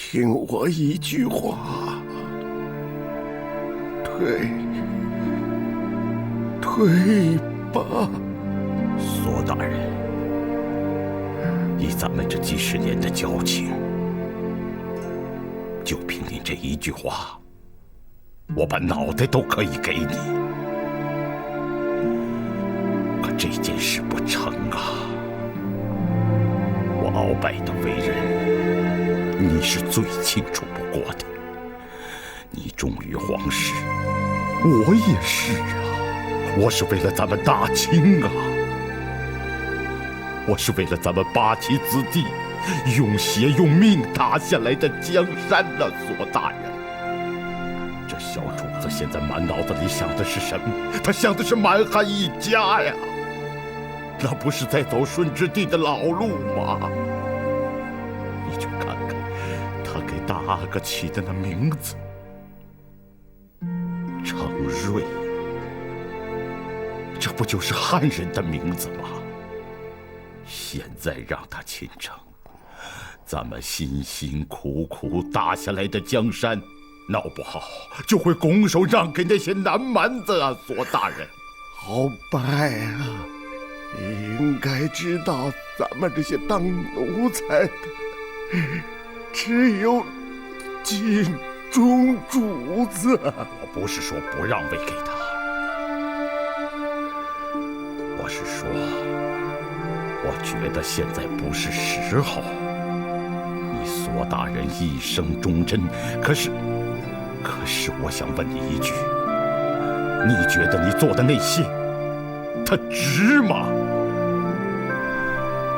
听我一句话，退吧。索大人，以咱们这几十年的交情，就凭您这一句话，我把脑袋都可以给你。可这件事不成啊！我鳌拜的为人，你是最清楚不过的。你忠于皇室，我也是啊。我是为了咱们大清啊！我是为了咱们八旗子弟用血用命打下来的江山呐，索大人。这小主子现在满脑子里想的是什么？他想的是满汉一家呀，那不是在走顺治帝的老路吗？你去看看他给大阿哥起的那名字，程瑞。这不就是汉人的名字吗？现在让他亲城，咱们辛辛苦苦打下来的江山，闹不好就会拱手让给那些南蛮子啊！索大人，鳌拜啊，你应该知道，咱们这些当奴才的，只有尽忠主子。我不是说不让位给他。我是说，我觉得现在不是时候。你索大人一生忠贞，可是我想问你一句，你觉得你做的那些，它值吗？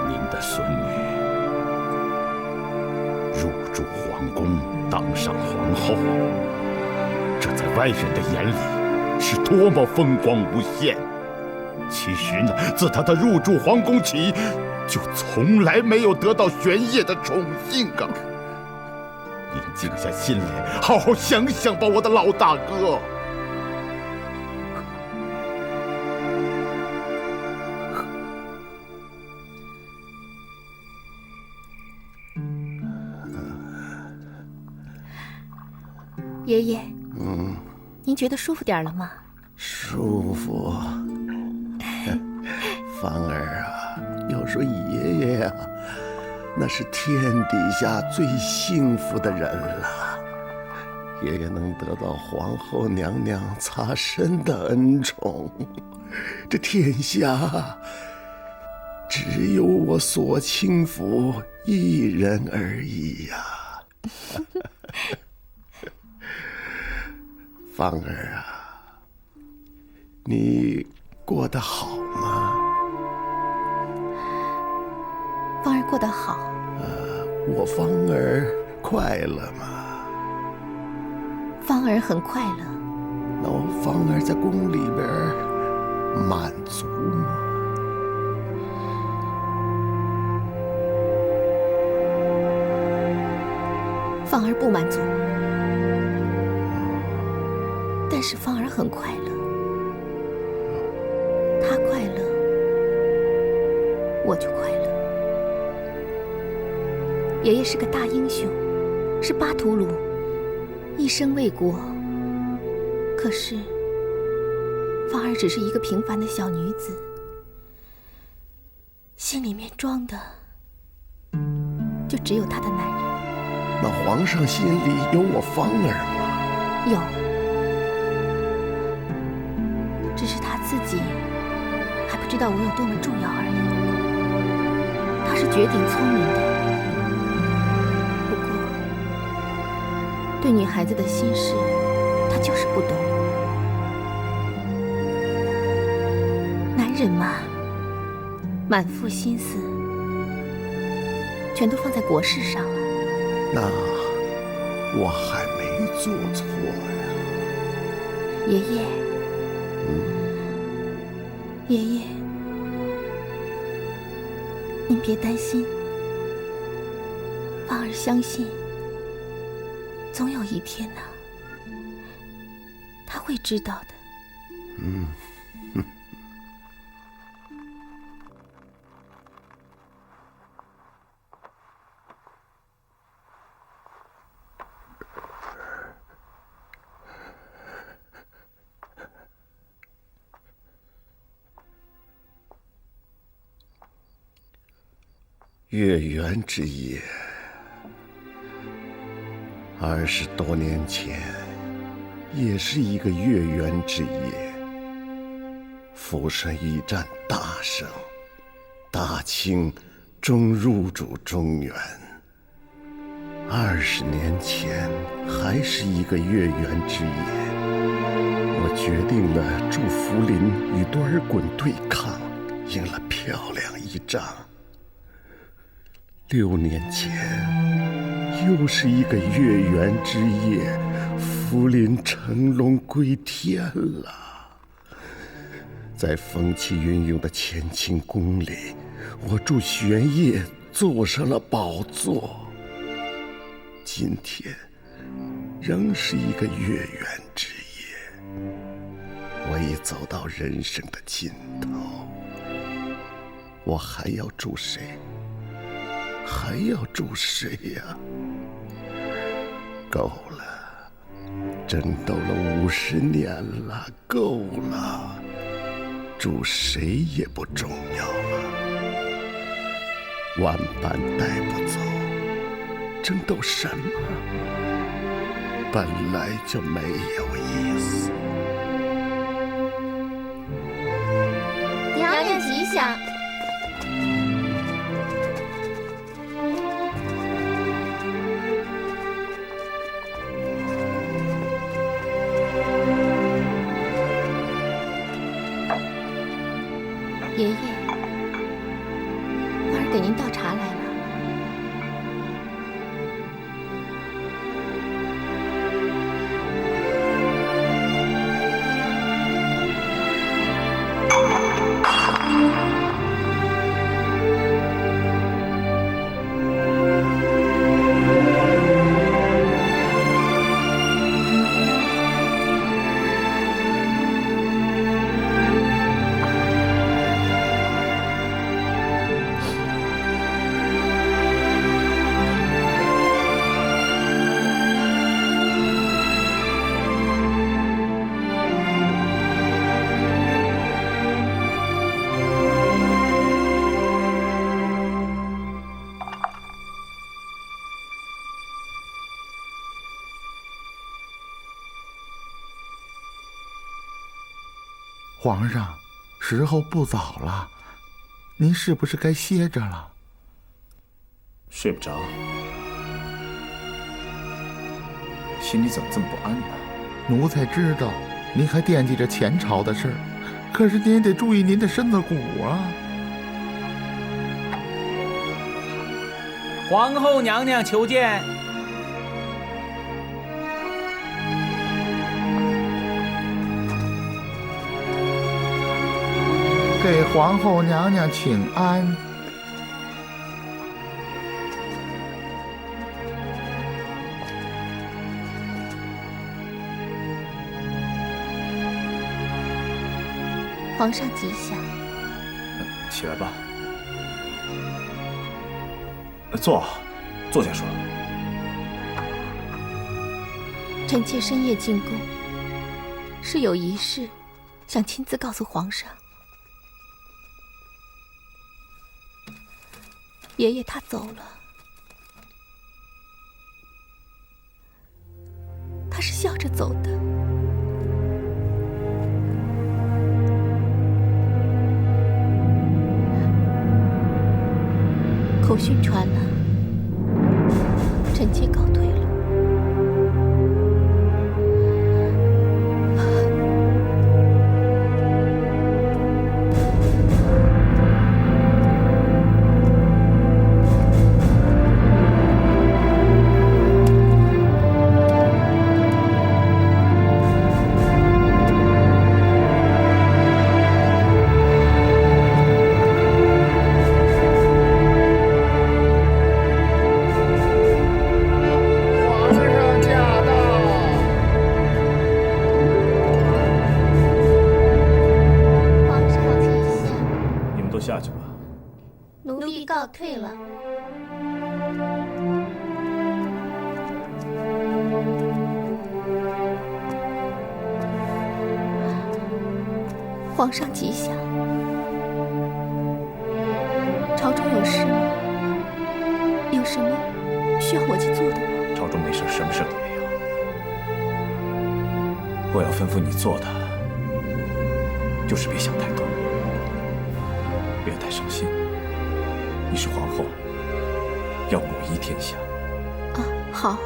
您的孙女入住皇宫，当上皇后，这在外人的眼里是多么风光无限。其实呢，自他的入住皇宫起，就从来没有得到玄烨的宠幸啊！您静下心来，好好想想吧，我的老大哥。爷爷，您觉得舒服点了吗？舒服。芳儿啊，要说爷爷呀，那是天底下最幸福的人了。爷爷能得到皇后娘娘擦身的恩宠，这天下只有我索清福一人而已呀。芳儿啊，你过得好吗？芳儿过得好。我芳儿快乐吗？芳儿很快乐。那我芳儿在宫里边满足吗？芳儿不满足，但是芳儿很快乐。她快乐，我就快乐。爷爷是个大英雄，是巴图鲁，一生为国。可是芳儿只是一个平凡的小女子，心里面装的就只有她的男人。那皇上心里有我芳儿吗？有，只是他自己还不知道我有多么重要而已。他是绝顶聪明的，不过对女孩子的心事，他就是不懂。男人嘛，满腹心思全都放在国事上了。那我还没做错呀。爷爷，爷爷，您别担心，芳儿相信，总有一天呢，他会知道的。月圆之夜，20多年前，也是一个月圆之夜。釜山一战大胜，大清终入主中原。20年前，还是一个月圆之夜，我决定了驻涪陵与多尔衮对抗，赢了漂亮一仗。6年前，又是一个月圆之夜，涪陵乘龙归天了。在风起云涌的乾清宫里，我祝玄烨坐上了宝座。今天仍是一个月圆之夜，我已走到人生的尽头，我还要祝谁？还要祝谁呀？够了，争斗了50年了，够了，祝谁也不重要了。万般带不走，争斗什么？本来就没有意思。娘娘吉祥。爷爷，花儿给您倒茶来了。皇上，时候不早了，您是不是该歇着了？睡不着，心里怎么这么不安呢？奴才知道您还惦记着前朝的事儿，可是您也得注意您的身子骨啊。皇后娘娘求见。给皇后娘娘请安。皇上吉祥。起来吧，坐下说。臣妾深夜进宫，是有一事，想亲自告诉皇上。爷爷他走了，他是笑着走的。口讯传了，臣妾告退了。下去吧。奴婢告退了。皇上吉祥。朝中有事吗？我去做的吗？朝中没事，什么事都没有。我要吩咐你做的，就是别想太多，别太伤心。你是皇后，要母仪天下。啊，好，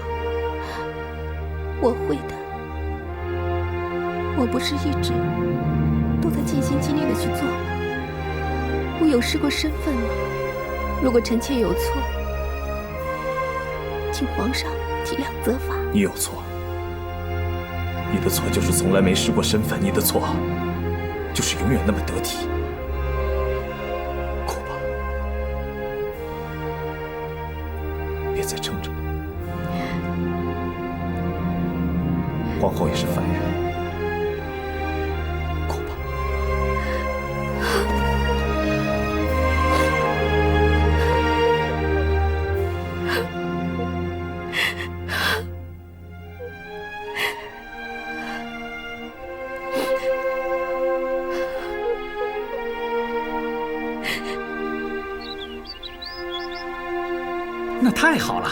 我会的。我不是一直都在尽心尽力的去做吗？我有失过身份吗？如果臣妾有错，请皇上体谅责罚。你有错，你的错就是从来没失过身份，你的错就是永远那么得体。哭吧，别再撑着了。皇后也是凡人，哭吧。那太好了，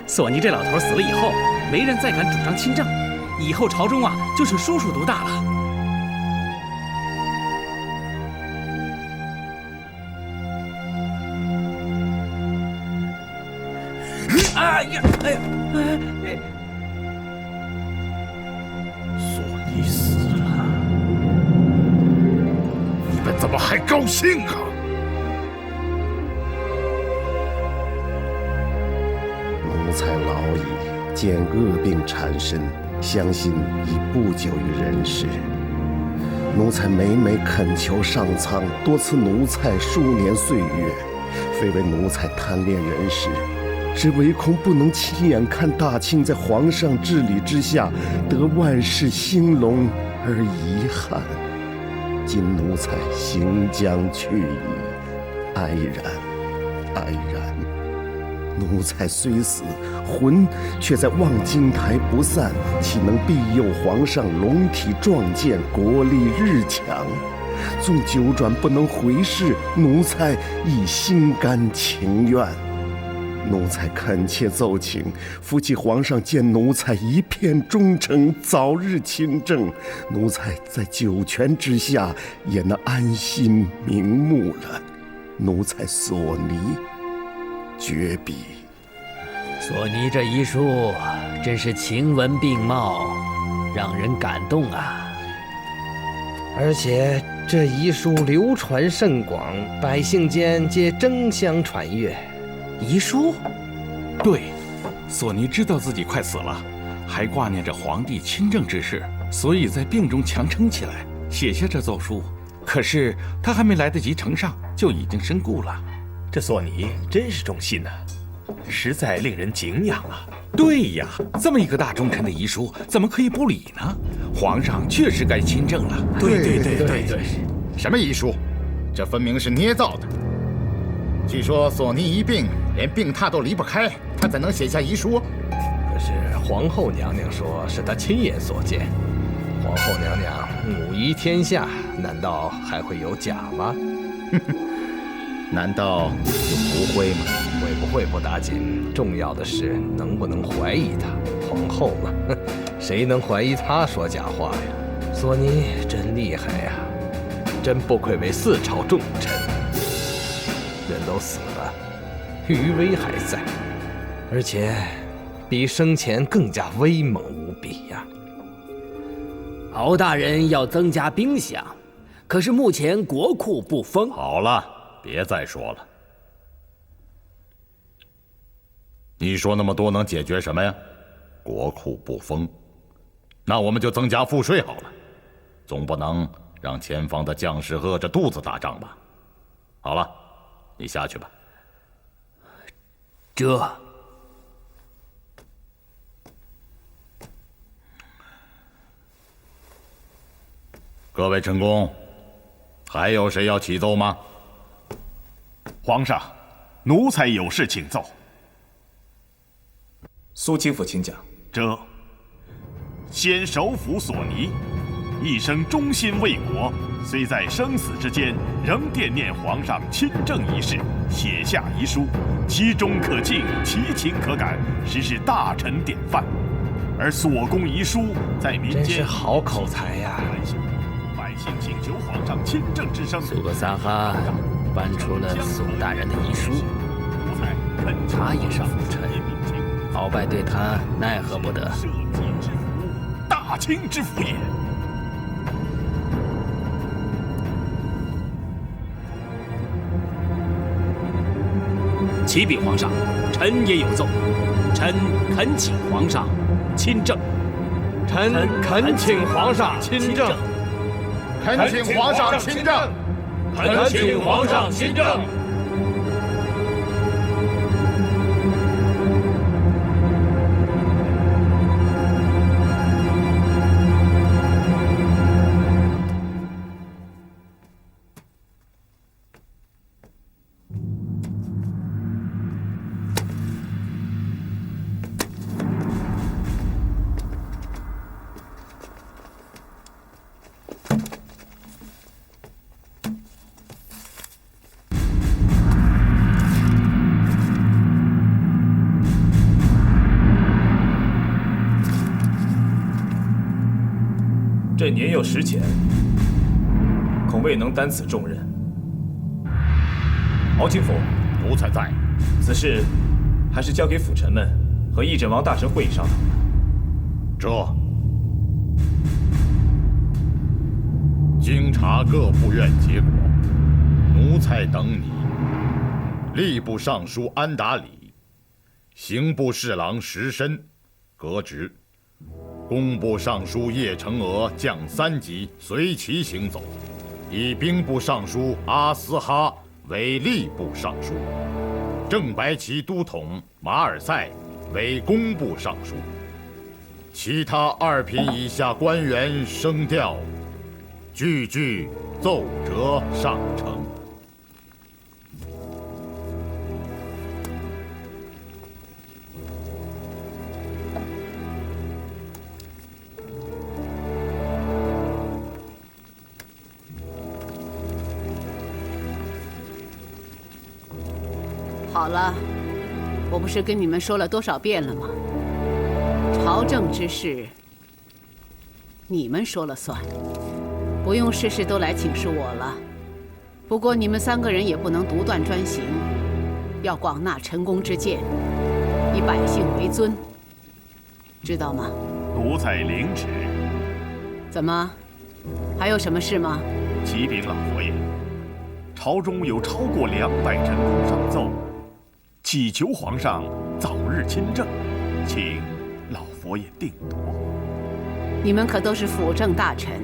索尼这老头死了以后，没人再敢主张亲政，以后朝中啊就剩叔叔独大了。哎呀，哎呀，哎！索尼死了，你们怎么还高兴啊？奴才老矣，见恶病缠身，相信已不久于人世。奴才每每恳求上苍，多赐奴才数年岁月，非为奴才贪恋人世，只唯恐不能亲眼看大清在皇上治理之下得万世兴隆而遗憾。今奴才行将去矣，哀然，哀然。奴才虽死，魂却在望京台不散，岂能庇佑皇上龙体壮健，国力日强？纵九转不能回世，奴才亦心甘情愿。奴才恳切奏请，扶起皇上见奴才一片忠诚，早日亲政，奴才在九泉之下也能安心瞑目了。奴才索尼绝笔。索尼这遗书真是情文并茂，让人感动啊！而且这遗书流传甚广，百姓间皆争相传阅。遗书？对，索尼知道自己快死了，还挂念着皇帝亲政之事，所以在病中强撑起来，写下这奏书。可是他还没来得及呈上，就已经身故了。这索尼真是忠心呐，实在令人敬仰啊！对呀，这么一个大忠臣的遗书，怎么可以不理呢？皇上确实该亲政了。对，什么遗书？这分明是捏造的。据说索尼一病，连病榻都离不开，他怎能写下遗书？可是皇后娘娘说是她亲眼所见。皇后娘娘母仪天下，难道还会有假吗？难道就不会吗？会不会不打紧，重要的是能不能怀疑她。皇后嘛，谁能怀疑她说假话呀？索尼真厉害呀，真不愧为四朝重臣。人都死了，余威还在，而且比生前更加威猛无比呀。敖大人要增加兵饷，可是目前国库不丰。好了，别再说了。你说那么多能解决什么呀？国库不丰，那我们就增加赋税好了，总不能让前方的将士饿着肚子打仗吧？好了，你下去吧。这各位臣工，还有谁要启奏吗？皇上，奴才有事请奏。苏清府请讲。这先首辅索尼一生忠心为国，虽在生死之间，仍惦念皇上亲政一事，写下遗书，其中可敬，其情可感，实是大臣典范。而所供遗书在民间真是好口才呀！百姓请求皇上亲政之声。苏格萨哈搬出了索大人的遗书，他也是辅臣，鳌拜对他奈何不得。社稷之福，大清之福也。启禀皇上，臣也有奏，臣恳请皇上亲政。臣恳请皇上亲政。恳请皇上亲政。恳请皇上亲政。朕年幼识浅，恐未能担此重任。敖钦府，奴才在。此事还是交给辅臣们和议镇王大臣会议商讨。这经查各部院结果，奴才等你吏部尚书安达里、刑部侍郎石申革职，工部尚书叶承娥降3级，随其行走，以兵部尚书阿斯哈为吏部尚书，正白旗都统马尔赛为工部尚书，其他2品以下官员升调，句句奏折上呈。好了，我不是跟你们说了多少遍了吗？朝政之事，你们说了算，不用事事都来请示我了。不过你们3个人也不能独断专行，要广纳臣工之见，以百姓为尊，知道吗？奴才领旨。怎么，还有什么事吗？启禀老佛爷，朝中有超过200臣工上奏，祈求皇上早日亲政，请老佛爷定夺。你们可都是辅政大臣，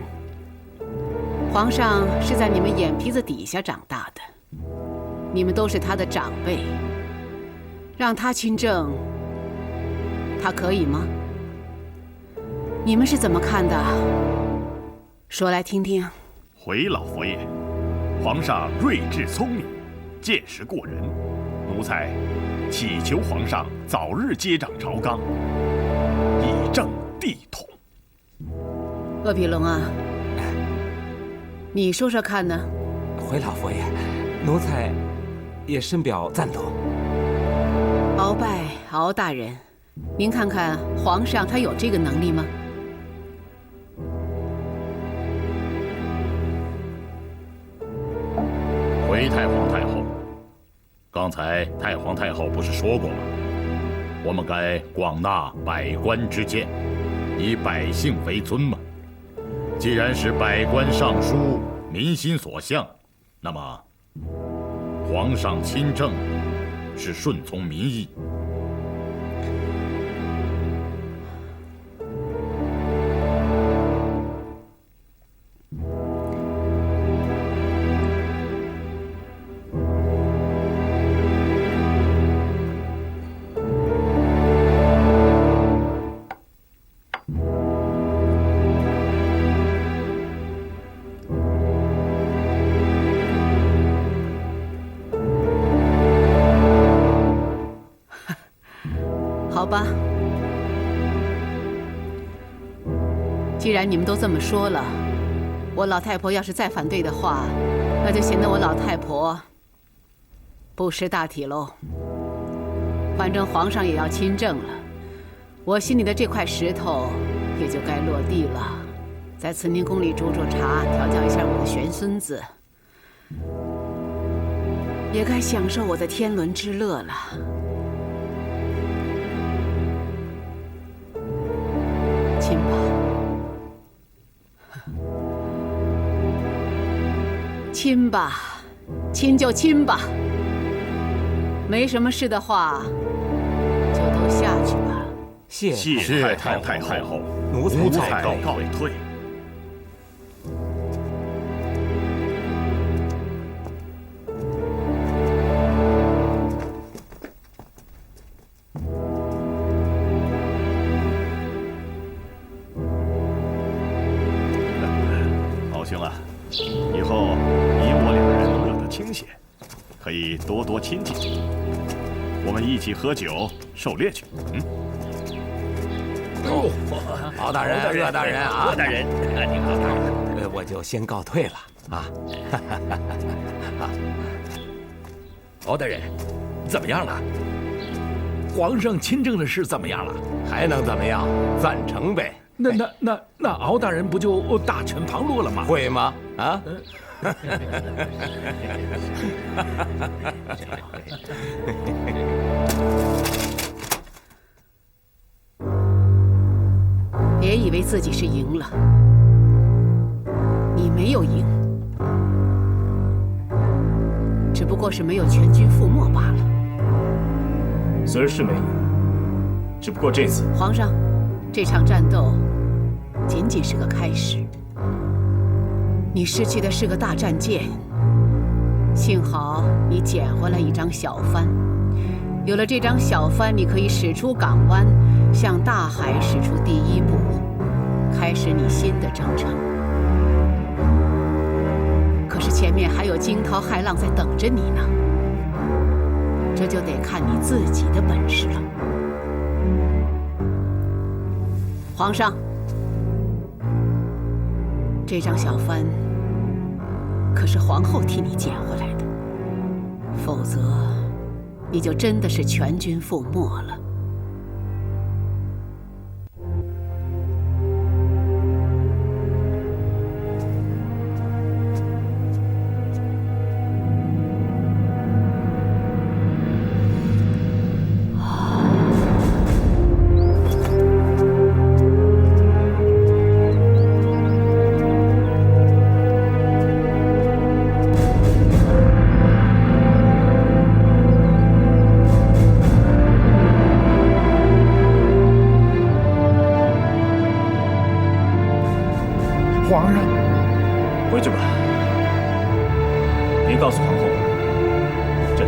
皇上是在你们眼皮子底下长大的，你们都是他的长辈，让他亲政，他可以吗？你们是怎么看的？说来听听。回老佛爷，皇上睿智聪明，见识过人，奴才祈求皇上早日接掌朝纲，以正帝统。鄂必龙啊，你说说看呢？回老佛爷，奴才也深表赞同。鳌拜，鳌大人，您看看皇上他有这个能力吗？回太皇太后，刚才太皇太后不是说过吗？我们该广纳百官之见，以百姓为尊嘛。既然是百官上书，民心所向，那么皇上亲政是顺从民意。好吧，既然你们都这么说了，我老太婆要是再反对的话，那就显得我老太婆不识大体喽。反正皇上也要亲政了，我心里的这块石头也就该落地了。在慈宁宫里煮煮茶，调教一下我的玄孙子，也该享受我的天伦之乐了。亲吧，亲吧，亲就亲吧。没什么事的话，就都下去吧。谢太后，奴才告退。好行了，以后你我两人乐得清闲，可以多多亲近。我们一起喝酒狩猎去。敖大人、鄂大人啊，鄂大人，您好，我就先告退了啊。敖大人，怎么样了？皇上亲政的事怎么样了？还能怎么样？赞成呗。那敖大人不就大权旁落了吗？会吗？啊？别以为自己是赢了，你没有赢，只不过是没有全军覆没罢了。虽然是没赢，只不过这次，皇上，这场战斗仅仅是个开始。你失去的是个大战舰，幸好你捡回来一张小帆。有了这张小帆，你可以驶出港湾，向大海驶出第一步，开始你新的征程。可是前面还有惊涛骇浪在等着你呢，这就得看你自己的本事了。皇上，这张小帆可是皇后替你捡回来的，否则你就真的是全军覆没了。皇上，回去吧。您告诉皇后，这。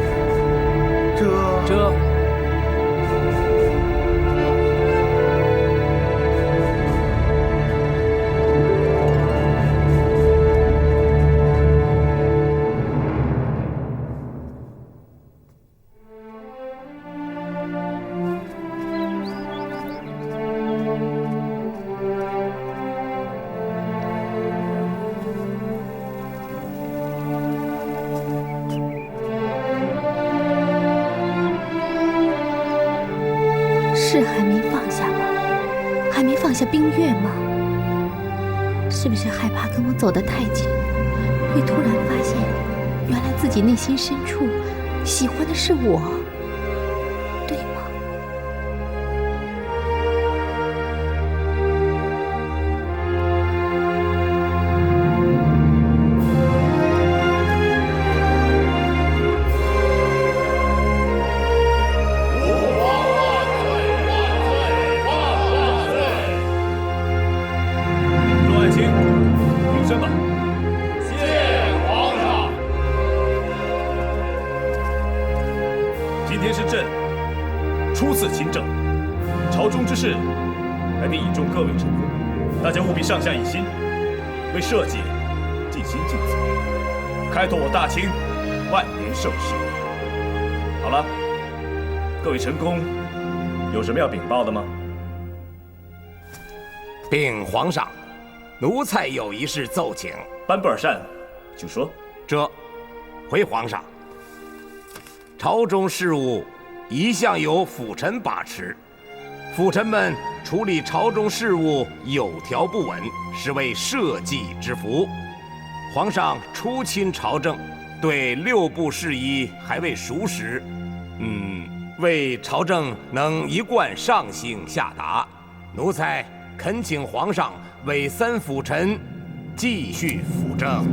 是还没放下吗？还没放下冰月吗？是不是害怕跟我走得太近，会突然发现，原来自己内心深处喜欢的是我，对吗？初次亲政，朝中之事还得倚重各位臣子，大家务必上下一心，为社稷尽心尽责，开拓我大清万年盛世。好了，各位臣工有什么要禀报的吗？禀皇上，奴才有一事奏请。班布尔善，请说。回皇上，朝中事务一向由辅臣把持，辅臣们处理朝中事务有条不紊，是为社稷之福。皇上初亲朝政，对6部事宜还未熟识，为朝政能一贯上行下达，奴才恳请皇上委3辅臣继续辅政。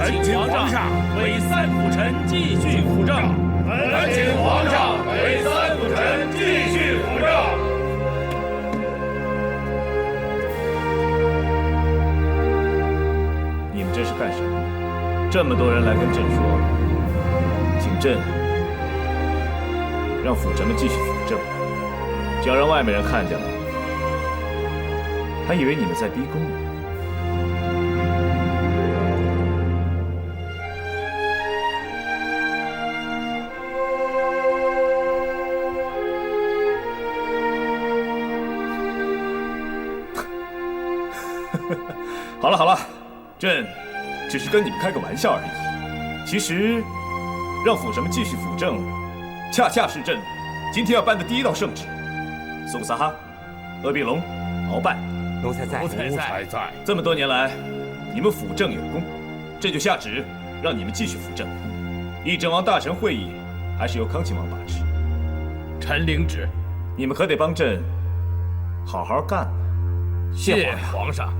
恳请皇上委3辅臣继续辅政。恳请皇上委3辅臣继续辅政。你们这是干什么？这么多人来跟朕说，请朕让辅臣们继续辅政，只要让外面人看见了，还以为你们在逼宫呢。好了，朕只是跟你们开个玩笑而已。其实，让辅臣们继续辅政，恰恰是朕今天要颁的第1道圣旨。苏萨哈、鄂必龙、鳌拜，奴才在。这么多年来，你们辅政有功，朕就下旨让你们继续辅政。议政王大臣会议还是由康亲王把持。臣领旨。你们可得帮朕好好干了。谢皇上。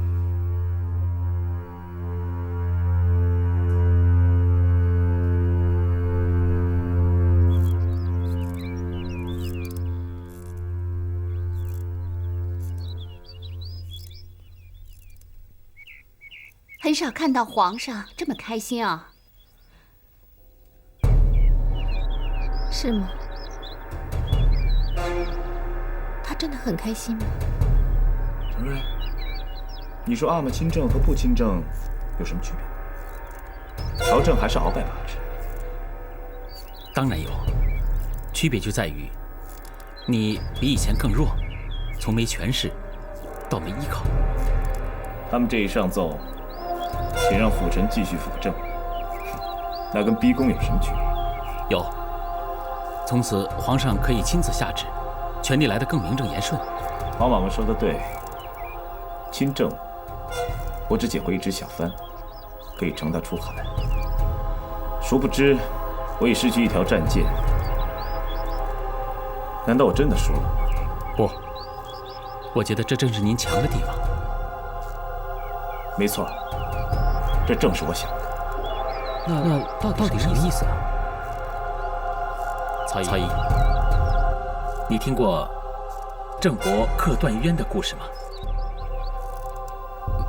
很少看到皇上这么开心啊。是吗？他真的很开心吗？承认。你说阿玛亲政和不亲政有什么区别？朝政还是鳌拜把持。当然有，区别就在于，你比以前更弱，从没权势到没依靠。他们这一上奏，请让辅臣继续辅政，那跟逼宫有什么区别？有。从此皇上可以亲自下旨，权力来得更名正言顺。皇马们说的对，亲政，我只捡回一只小帆，可以乘它出海。殊不知，我已失去一条战舰。难道我真的输了？不，我觉得这正是您强的地方。没错，这正是我想的。那到底什么意思啊？曹毅，你听过郑伯克段渊的故事吗？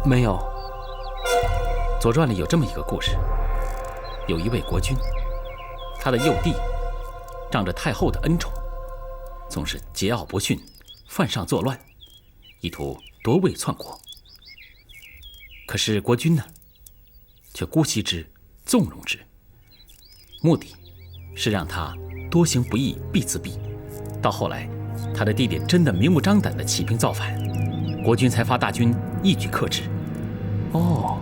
没有。《左传》里有这么一个故事：有一位国君，他的幼弟仗着太后的恩宠，总是桀骜不驯，犯上作乱，意图夺位篡国。可是国君呢，却姑息之，纵容之，目的是让他多行不义必自毙。到后来，他的弟弟真的明目张胆地起兵造反，国君才发大军一举克制。哦，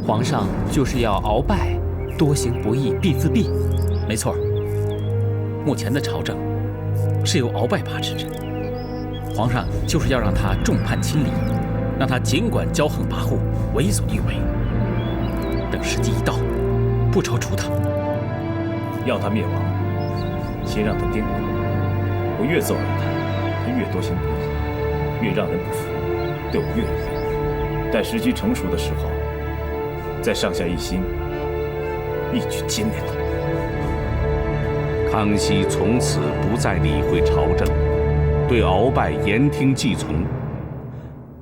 皇上就是要鳌拜多行不义必自毙。没错，目前的朝政是由鳌拜把持着，皇上就是要让他众叛亲离，让他尽管骄横跋扈，为所欲为。等时机一到，不踌躇他，要他灭亡，先让他颠覆。我越纵容他，他越多行不义，越让人不服，对我越有怨。待时机成熟的时候，再上下一心，一举歼灭他。康熙从此不再理会朝政，对鳌拜言听计从。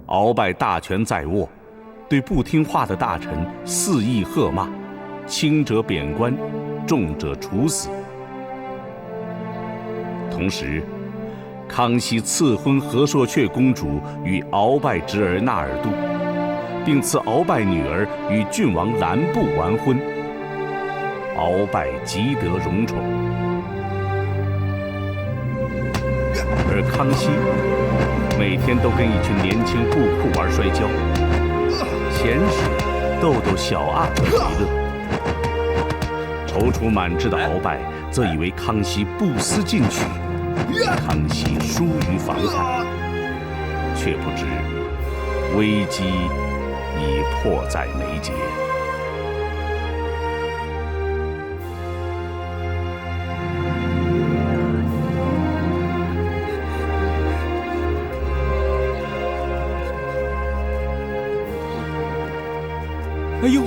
鳌拜大权在握，对不听话的大臣肆意喝骂，轻者贬官，重者处死。同时，康熙赐婚和硕阙公主与鳌拜侄儿纳尔度，并赐鳌拜女儿与郡王兰布完婚。鳌拜极得荣宠，而康熙每天都跟一群年轻布库玩摔跤，闲时逗逗小阿哥为乐。踌躇满志的鳌拜则以为康熙不思进取，康熙疏于防范，却不知危机已迫在眉睫。哎呦，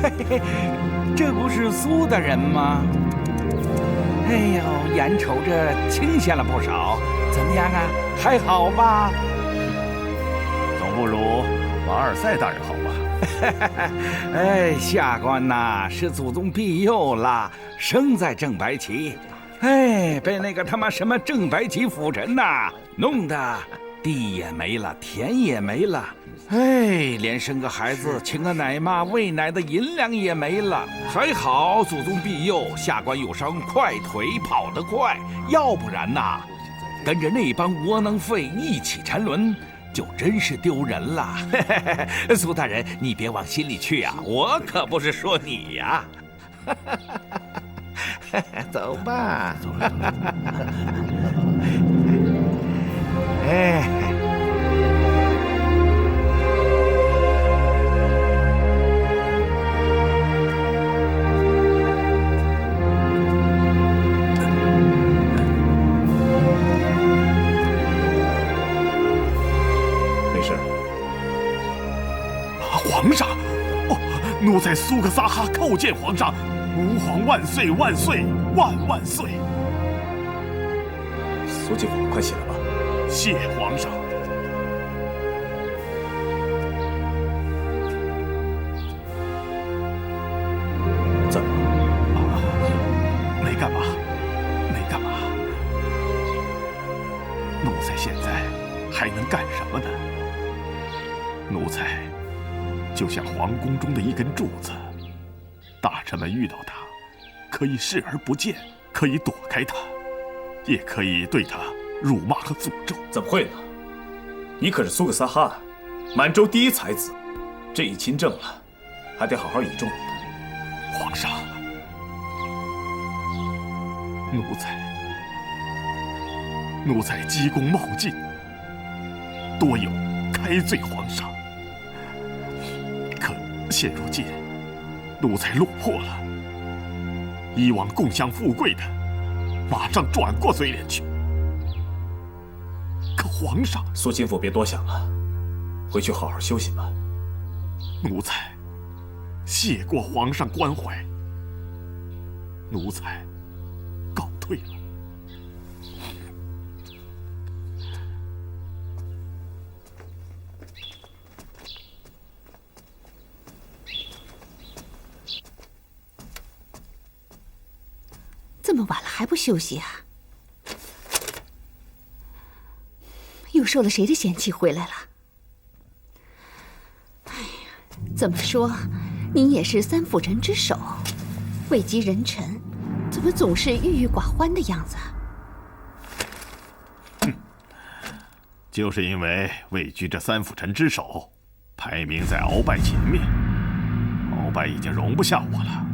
嘿嘿，这不是苏大人吗？哎呦，眼瞅着清闲了不少，怎么样啊？还好吧？总不如马尔赛大人好吧？哎，下官呐是祖宗庇佑了，生在正白旗，哎，被那个他妈什么正白旗辅臣呐弄得地也没了，田也没了。哎，连生个孩子、请个奶妈、喂奶的银两也没了。还好祖宗庇佑，下官有双快腿，跑得快，要不然呐，跟着那帮窝囊废一起沉沦，就真是丢人了。苏大人，你别往心里去啊，我可不是说你呀。走吧。哎。皇上，哦，奴才苏克萨哈叩见皇上，吾皇万岁万岁万万岁！苏继父，快起来吧。谢皇上。怎么？没干嘛，没干嘛。奴才现在还能干什么呢？奴才就像皇宫中的一根柱子，大臣们遇到他，可以视而不见，可以躲开他，也可以对他辱骂和诅咒。怎么会呢？你可是苏克萨哈，满洲第一才子，这一亲政了，还得好好倚重你。皇上，奴才积功冒进，多有开罪皇上。现如今，奴才落魄了，以往共享富贵的，马上转过嘴脸去。可皇上，苏亲父别多想了，回去好好休息吧。奴才谢过皇上关怀，奴才告退了。这么晚了还不休息啊？又受了谁的嫌弃回来了？哎呀，怎么说，您也是三辅臣之首，位极人臣，怎么总是郁郁寡欢的样子？就是因为位居这三辅臣之首，排名在鳌拜前面，鳌拜已经容不下我了。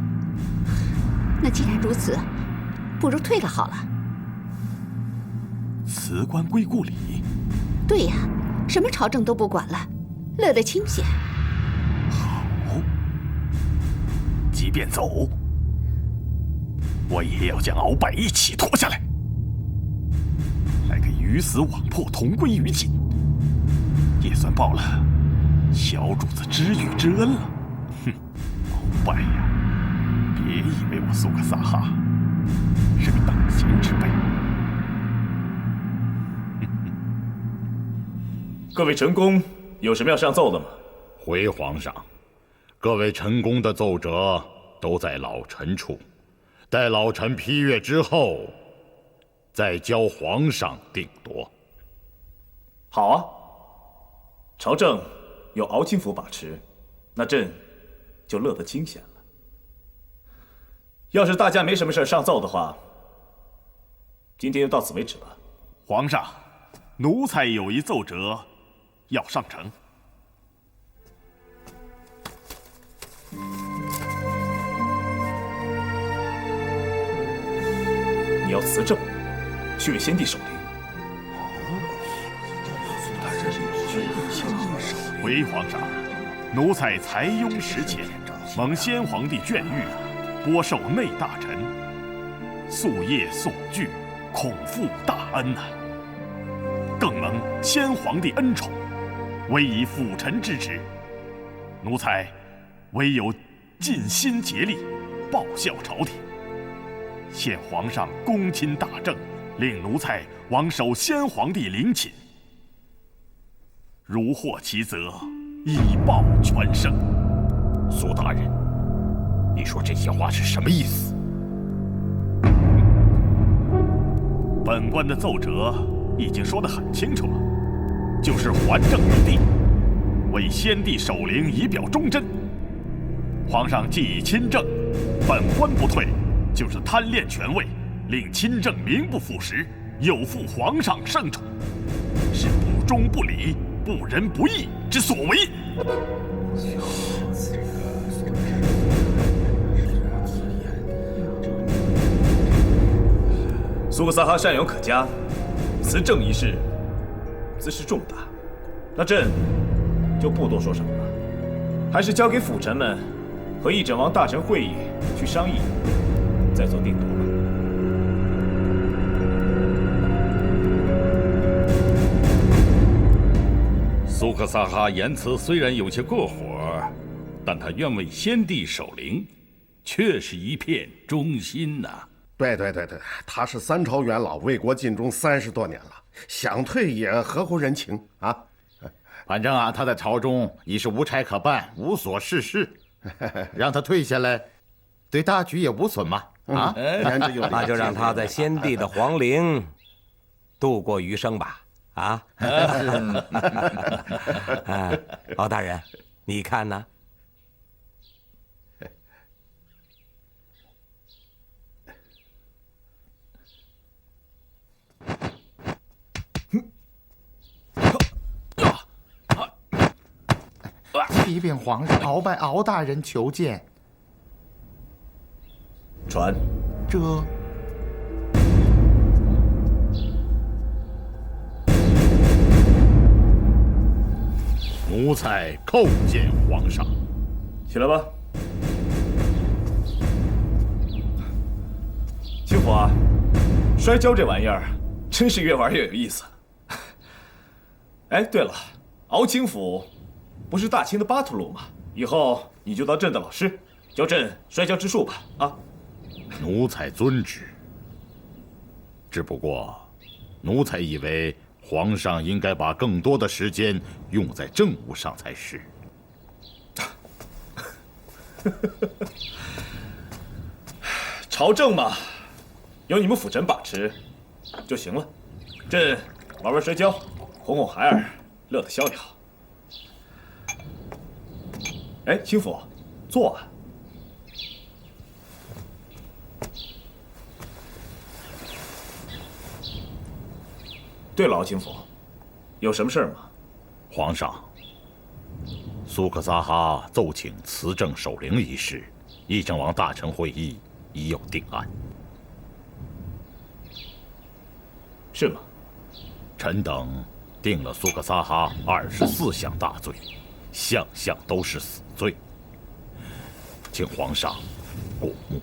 那既然如此，不如退了好了。辞官归故里。对呀，什么朝政都不管了，乐得清闲。好，即便走，我也要将鳌拜一起拖下来，来个鱼死网破，同归于尽，也算报了小主子知遇之恩了。哼，鳌拜呀，别以为我苏克萨哈是个等闲之辈。各位臣工有什么要上奏的吗？回皇上，各位臣工的奏折都在老臣处，待老臣批阅之后，再交皇上定夺。好啊，朝政有敖钦府把持，那朕就乐得清闲了。要是大家没什么事上奏的话，今天就到此为止吧。皇上，奴才有一奏折要上呈。你要辞政，去为先帝守灵。回皇上，奴才才庸识浅，蒙先皇帝眷育，播授内大臣，夙夜诵具，恐负大恩呐。更蒙先皇帝恩宠，唯以辅臣之职，奴才唯有尽心竭力，报效朝廷。现皇上公亲大政，令奴才往守先皇帝陵寝。如获其责，以报全胜。苏大人，你说这些话是什么意思？本官的奏折已经说得很清楚了，就是还政于帝，为先帝守灵以表忠贞。皇上既已亲政，本官不退，就是贪恋权位，令亲政名不副实，有负皇上圣宠，是不忠不礼、不仁不义之所为。苏格萨哈善勇可嘉，辞政一事兹事重大，那朕就不多说什么了，还是交给辅臣们和议政王大臣会议去商议，再做定夺吧。苏克萨哈言辞虽然有些过火，但他愿为先帝守灵，确是一片忠心呐。对，他是三朝元老，为国尽忠30多年了，想退也合乎人情啊。反正啊，他在朝中已是无差可办，无所事事，让他退下来，对大局也无损嘛。啊，那就让他在先帝的皇陵度过余生吧。啊，敖大人，你看呢？启禀皇上，鳌拜敖大人求见。传。这。奴才叩见皇上。起来吧。清府啊，摔跤这玩意儿真是越玩越有意思。哎，对了，敖清府不是大清的巴图鲁吗？以后你就当朕的老师，教朕摔跤之术吧。啊，奴才遵旨。只不过，奴才以为皇上应该把更多的时间用在政务上才是。朝政嘛，有你们辅臣把持就行了。朕玩玩摔跤，哄哄孩儿，乐得逍遥。哎，清府，坐啊。对了，敖清府，有什么事吗？皇上，苏克萨哈奏请辞政守灵一事，议政王大臣会议已有定案。是吗？臣等定了苏克萨哈24项大罪，项项都是死罪，请皇上过目。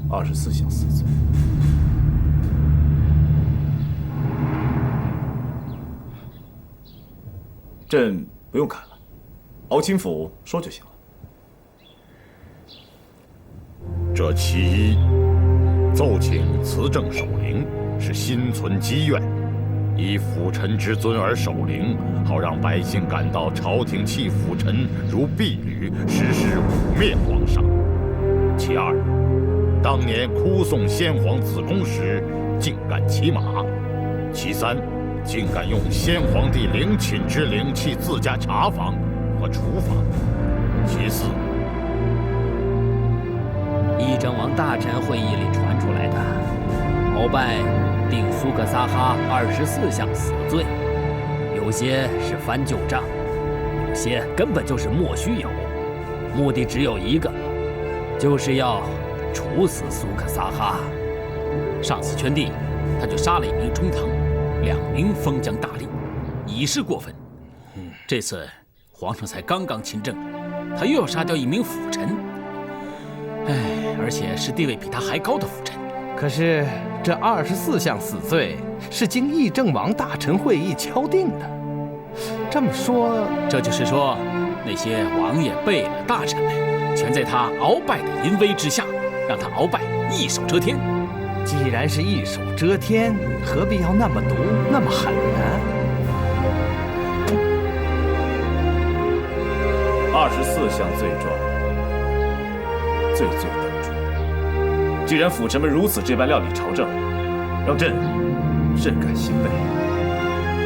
24项死罪。朕不用看了，敖钦府说就行了。这其一，奏请辞政守灵，是心存积怨，以辅臣之尊而守灵，好让百姓感到朝廷弃辅臣如敝履，实施污蔑皇上。其二，当年哭送先皇子宫时，竟敢骑马；其三，竟敢用先皇帝陵寝之灵器自家茶房和厨房；其四，议政王大臣会议里传出来的，鳌拜定苏克萨哈24项死罪，有些是翻旧账，有些根本就是莫须有，目的只有一个，就是要处死苏克萨哈。上次圈地，他就杀了1名中堂，2名封疆大吏，已是过分。这次皇上才刚刚亲政，他又要杀掉1名辅臣，而且是地位比他还高的辅臣。可是这24项死罪是经议政王大臣会议敲定的，这么说，这就是说，那些王爷贝勒大臣们，全在他鳌拜的淫威之下，让他鳌拜一手遮天。既然是一手遮天，何必要那么毒，那么狠呢？24项罪状，罪罪等诛。既然辅臣们如此这般料理朝政，让朕甚感欣慰。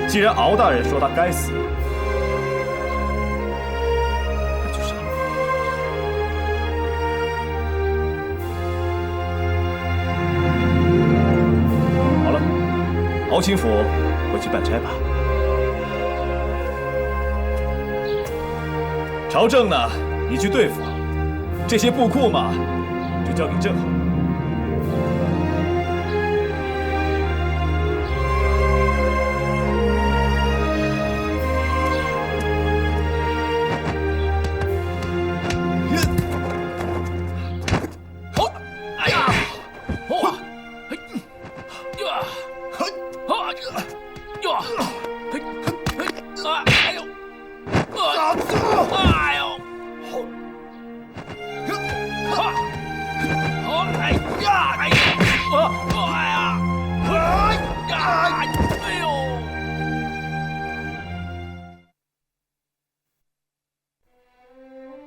既然敖大人说他该死，那就杀了。好了，敖钦府回去办差吧。朝政呢，你去对付；这些布库嘛，就交给朕好了。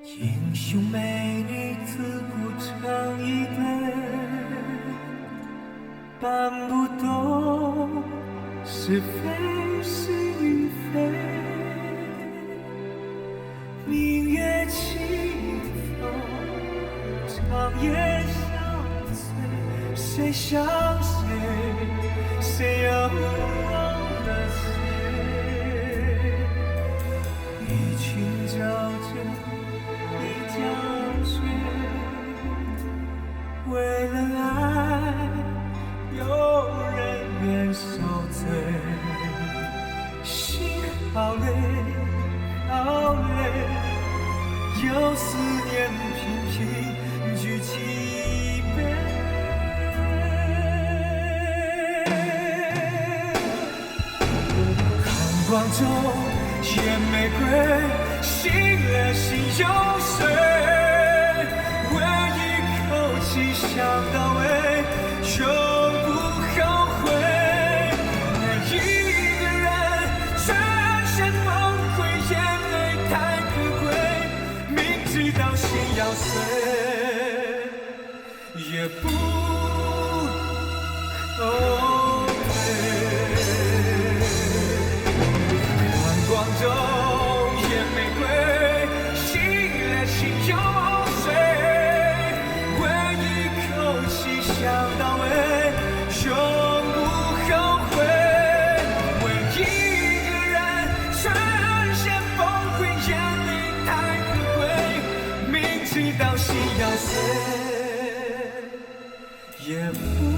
英雄美女自古成一对，办不懂是非是与非。明月清风，长夜相随，谁想谁，谁又忘了谁？一群沼泽。江水，为了爱，有人愿受罪，心好累，好累，有思念频频举起杯。寒光中艳玫瑰，醒了心又睡，为一口气想到尾，永不后悔。每一个人全身崩溃，眼泪太可贵，明知道心要碎，也不后悔。寒光中。想到尾，永不后悔。为一个人全身崩溃，眼泪太可贵，明知道心要碎，也不。